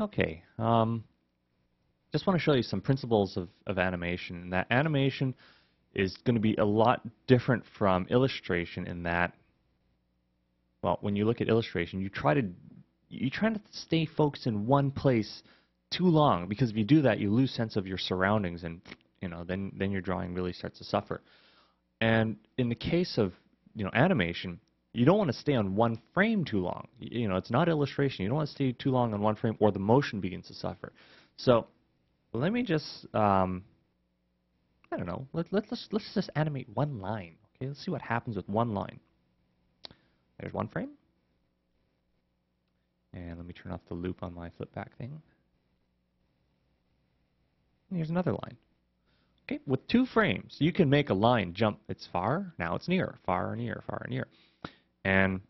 Okay, just want to show you some principles of animation. And that animation is going to be a lot different from illustration in that, well, when you look at illustration, you try to stay focused in one place too long, because if you do that, you lose sense of your surroundings, and then your drawing really starts to suffer. And in the case of animation, you don't want to stay on one frame too long. It's not illustration. You don't want to stay too long on one frame, or the motion begins to suffer. So let me just I don't know. Let's just animate one line. Okay, let's see what happens with one line. There's one frame, and let me turn off the loop on my flip back thing. And here's another line. Okay, with 2 frames, you can make a line jump. It's far, now it's near, far, near, far, near. And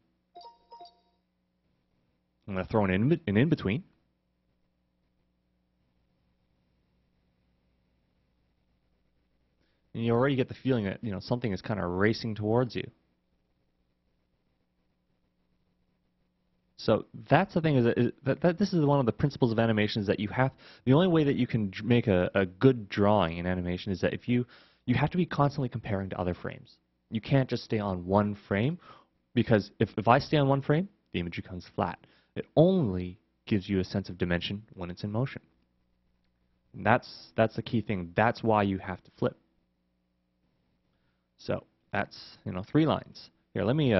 I'm going to throw an in-between. And you already get the feeling that something is kind of racing towards you. So that's the thing, is that this is one of the principles of animation, is that the only way that you can make a good drawing in animation is that if you have to be constantly comparing to other frames. You can't just stay on one frame, because if I stay on one frame, the image becomes flat. It only gives you a sense of dimension when it's in motion. And that's the key thing. That's why you have to flip. So that's 3 lines. Here, let me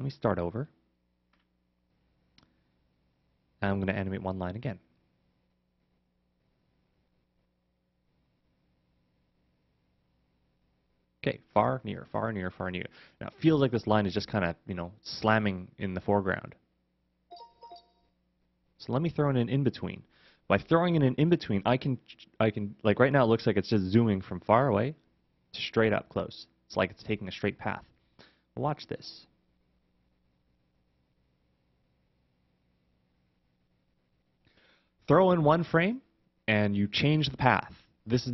start over. And I'm going to animate one line again. Okay, far, near, far, near, far, near. Now, it feels like this line is just kind of, slamming in the foreground. So let me throw in an in-between. By throwing in an in-between, I can, like right now it looks like it's just zooming from far away to straight up close. It's like it's taking a straight path. Watch this. Throw in one frame, and you change the path. This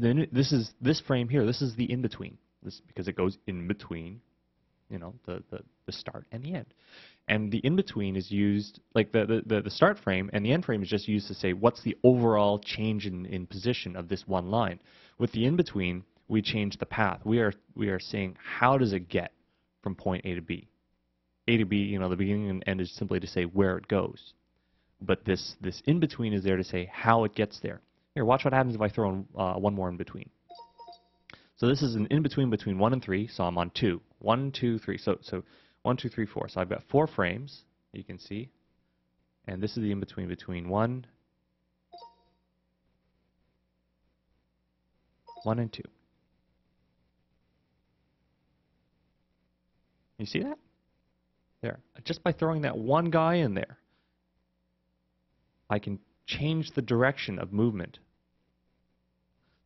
frame here. This is the in-between. This because it goes in between, the start and the end. And the in-between is used, like the start frame and the end frame is just used to say what's the overall change in position of this one line. With the in-between, we change the path. We are saying how does it get from point A to B. A to B, the beginning and end is simply to say where it goes. But this in-between is there to say how it gets there. Here, watch what happens if I throw in one more in-between. So this is an in-between between 1 and 3, so I'm on 2. 1, 2, 3. So 1, 2, 3, 4. So I've got 4 frames, you can see. And this is the in-between between 1 and 2. You see that? There. Just by throwing that one guy in there, I can change the direction of movement.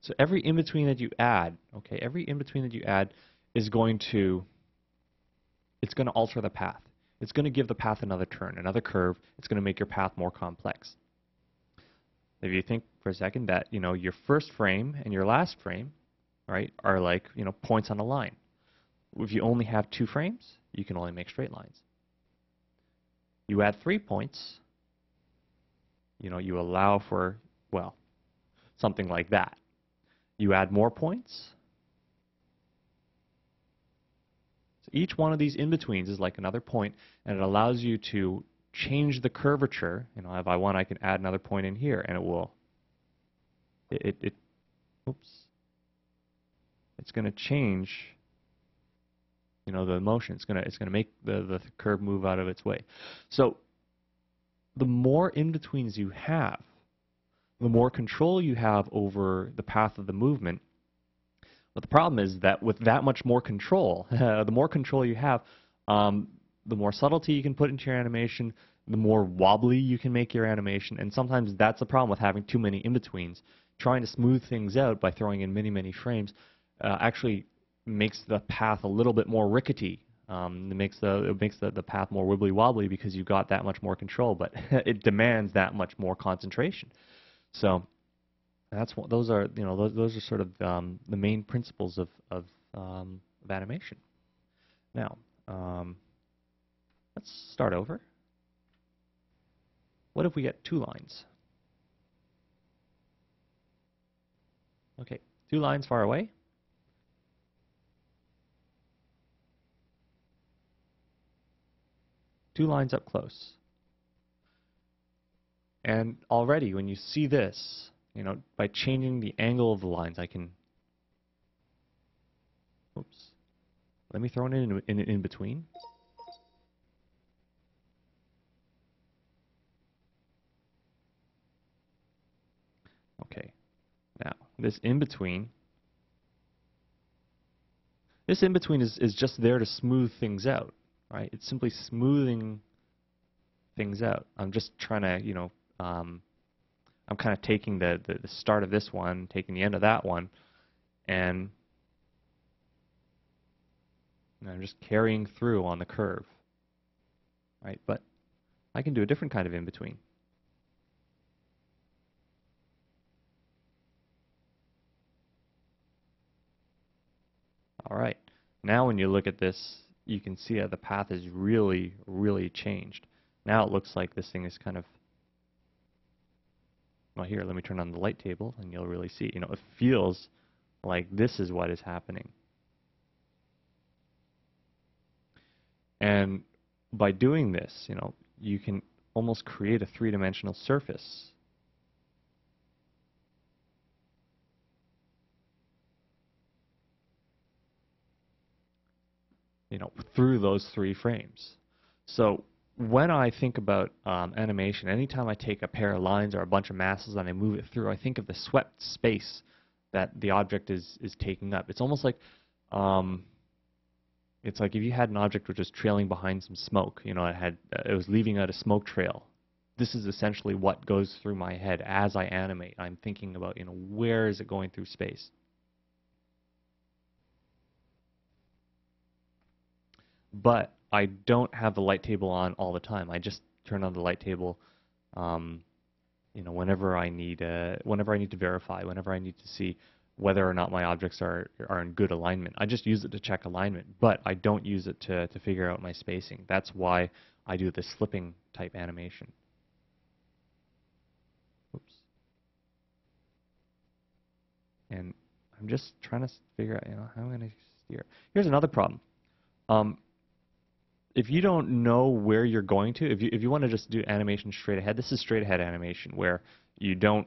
So every in-between that you add, okay, is going to, it's going to alter the path. It's going to give the path another turn, another curve. It's going to make your path more complex. If you think for a second that, your first frame and your last frame, right, are like, points on a line. If you only have 2 frames, you can only make straight lines. You add 3 points, you allow for, well, something like that. You add more points. So each one of these in-betweens is like another point, and it allows you to change the curvature. If I want, I can add another point in here, and it will, oops. It's going to change, the motion. It's going to make the curve move out of its way. So the more in-betweens you have, the more control you have over the path of the movement. But the problem is that with that much more control, the more control you have, the more subtlety you can put into your animation, the more wobbly you can make your animation. And sometimes that's the problem with having too many in-betweens. Trying to smooth things out by throwing in many, many frames actually makes the path a little bit more rickety. It makes the path more wibbly wobbly because you've got that much more control, but it demands that much more concentration. So that's what those are. Those are sort of the main principles of animation. Now let's start over. what if we get 2 lines? Okay, 2 lines far away. Two lines up close. And already when you see this, you know, by changing the angle of the lines, I can, oops, let me throw it in between. Okay, now this in between is just there to smooth things out, right? It's simply smoothing things out. I'm just trying to, you know, I'm kind of taking the start of this one, taking the end of that one, and I'm just carrying through on the curve, right? But I can do a different kind of in-between. All right, now when you look at this, you can see that the path is really, really changed. Now it looks like this thing is kind of, well, here, let me turn on the light table and you'll really see, you know, it feels like this is what is happening. And by doing this, you know, you can almost create a three-dimensional surface. You know, through those 3 frames. So when I think about animation, anytime I take a pair of lines or a bunch of masses and I move it through, I think of the swept space that the object is taking up. It's almost like it's like if you had an object which was trailing behind some smoke. You know, it was leaving out a smoke trail. This is essentially what goes through my head as I animate. I'm thinking about, you know, where is it going through space. But I don't have the light table on all the time. I just turn on the light table, you know, whenever I need to verify, whenever I need to see whether or not my objects are in good alignment. I just use it to check alignment, but I don't use it to figure out my spacing. That's why I do this slipping type animation. Oops. And I'm just trying to figure out, you know, how I'm going to steer. Here's another problem. If you don't know where you're going to, if you want to just do animation straight ahead, this is straight ahead animation where you don't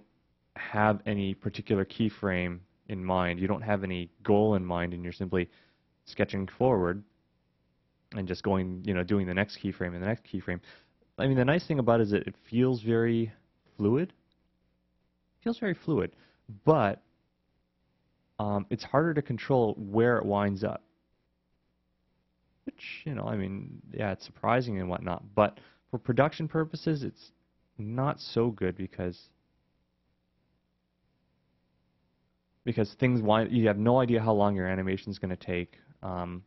have any particular keyframe in mind, you don't have any goal in mind, and you're simply sketching forward and just going, you know, doing the next keyframe and the next keyframe. I mean, the nice thing about it is that it feels very fluid. It feels very fluid, but it's harder to control where it winds up. Which, you know, I mean, yeah, it's surprising and whatnot, but for production purposes, it's not so good because things wind, you have no idea how long your animation is going to take. And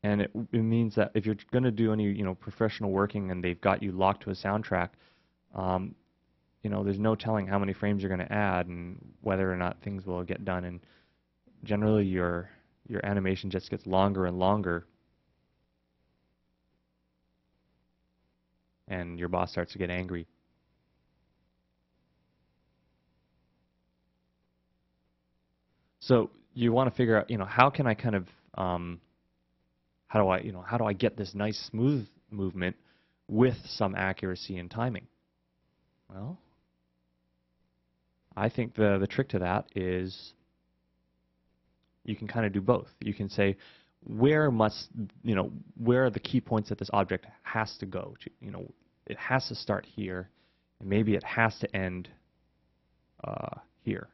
it means that if you're going to do any, you know, professional working and they've got you locked to a soundtrack, you know, there's no telling how many frames you're going to add and whether or not things will get done. And generally, your animation just gets longer and longer, and your boss starts to get angry. So you want to figure out, you know, how can I kind of, how do I get this nice smooth movement with some accuracy and timing? Well, I think the trick to that is you can kind of do both. You can say, where are the key points that this object has to go to? You know, it has to start here, and maybe it has to end here.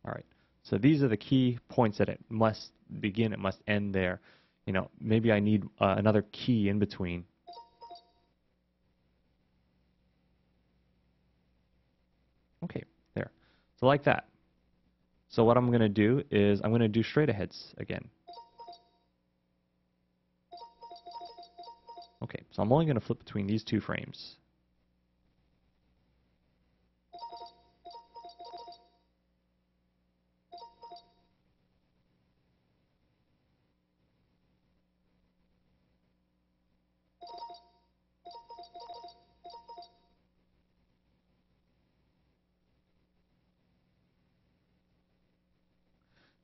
All right. So these are the key points that it must begin, it must end there. You know, maybe I need another key in between. Okay, there. So like that. So what I'm going to do is I'm going to do straight aheads again. Okay, so I'm only going to flip between these 2 frames.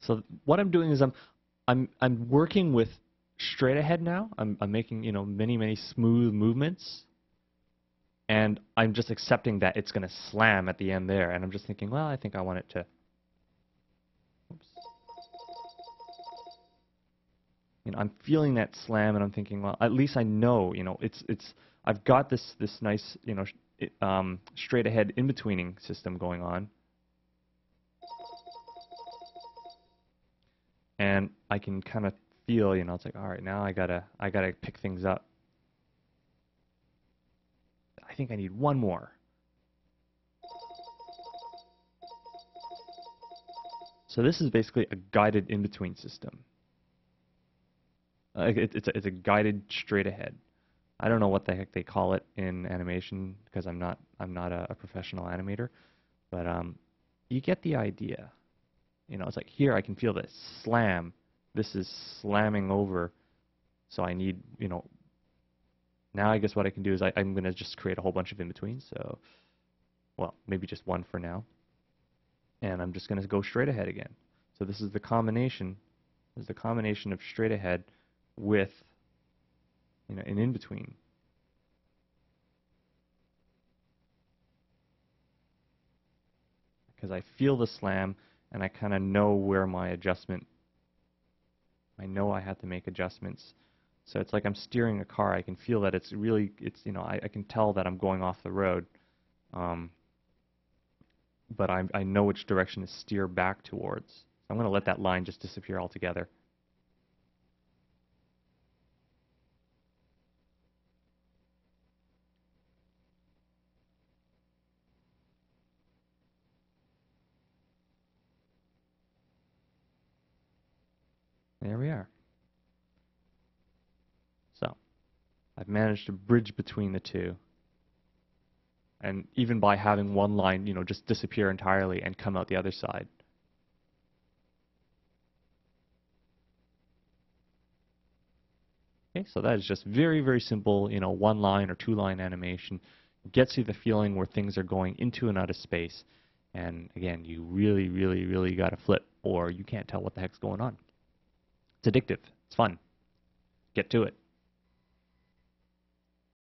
So what I'm doing is I'm working with straight ahead now. I'm making, you know, many smooth movements, and I'm just accepting that it's going to slam at the end there. And I'm just thinking, well, I think I want it to. Oops. You know, I'm feeling that slam, and I'm thinking, well, at least I know, you know, I've got this nice, you know, straight ahead in-betweening system going on. And I can kind of feel, you know, it's like, all right, now I gotta pick things up. I think I need one more. So this is basically a guided in-between system. It's a guided straight ahead. I don't know what the heck they call it in animation because I'm not a professional animator, but you get the idea. You know, it's like here I can feel this slam. This is slamming over. So I need, you know, now I guess what I can do is I'm going to just create a whole bunch of in-betweens. So, well, maybe just one for now. And I'm just going to go straight ahead again. So this is the combination. This is the combination of straight ahead with, you know, an in-between. Because I feel the slam, and I kind of know where my adjustment. I know I have to make adjustments. So it's like I'm steering a car. I can feel that it's you know, I can tell that I'm going off the road. But I know which direction to steer back towards. I'm going to let that line just disappear altogether. There we are. So I've managed to bridge between the two. And even by having one line, you know, just disappear entirely and come out the other side. Okay, so that is just very simple, you know, one line or two line animation. Gets you the feeling where things are going into and out of space. And again, you really got to flip or you can't tell what the heck's going on. It's addictive. It's fun. Get to it.